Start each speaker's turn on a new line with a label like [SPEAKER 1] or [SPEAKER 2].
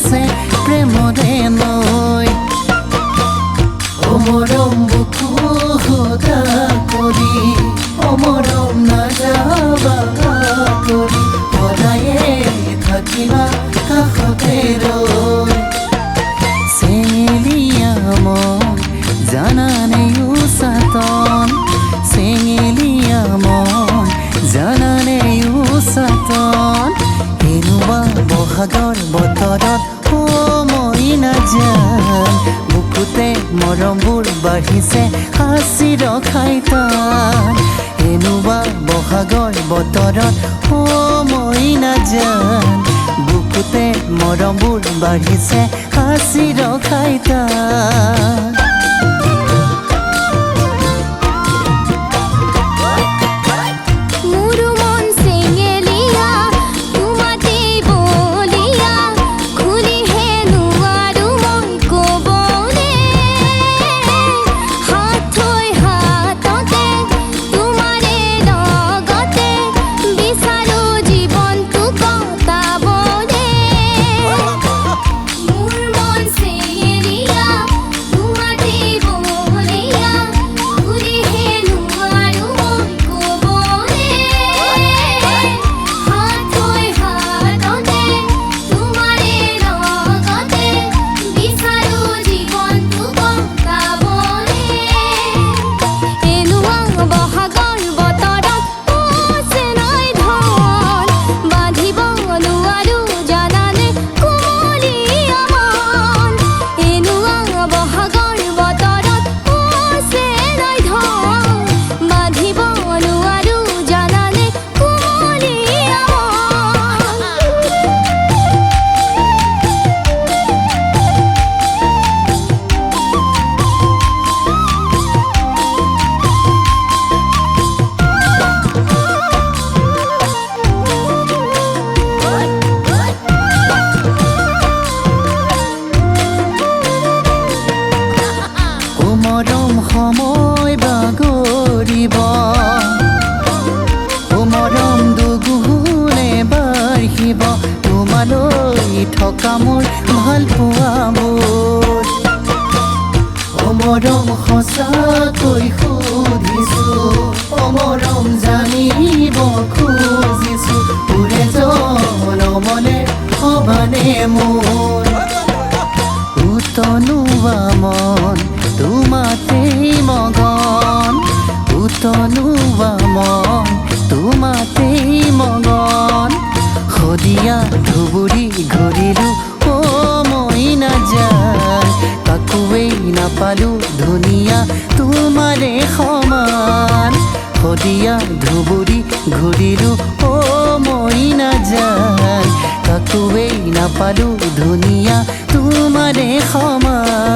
[SPEAKER 1] বাঢ়িছে প্ৰেমৰে নৈ অমৰম বুকু সদা কৰি অমৰম নাযাবা কৰি সদায়ে থাকিবা কাষতে ৰৈ চেঙেলীয়া মন জানানে উচাতন চেঙেলীয়া মন জানানে উচাতন এনেকুৱা বহাগৰ বতৰত মই নাজান বুকুতে মৰমবোৰ বাঢ়িছে হাঁচিৰ খাইতান এনেকুৱা বহাগৰ বতৰত মই নাজান বুকুতে মৰমবোৰ বাঢ়িছে হাঁচিৰ খাইতান সময় বাগৰিব মৰম দুগুণে বাঢ়িব তোমালৈ থকা মোৰ ভাল পোৱাবোৰ মৰম সঁচাকৈ সুধিছো মৰম জানিব খুজিছো তোৰে জনমনে সবানে মোৰ উতনুৱা মন তোমাতেই মগন উতনুৱা মন তোমাতেই মগন সদিয়া ধুবুৰী ঘূৰিলো মই নাজান কাকোৱেই নাপালো ধুনীয়া তোমাৰে সমান সদিয়া ধুবুৰী ঘূৰিলো মই নাজান কাকোৱেই নাপালো ধুনীয়া তোমাৰে সমান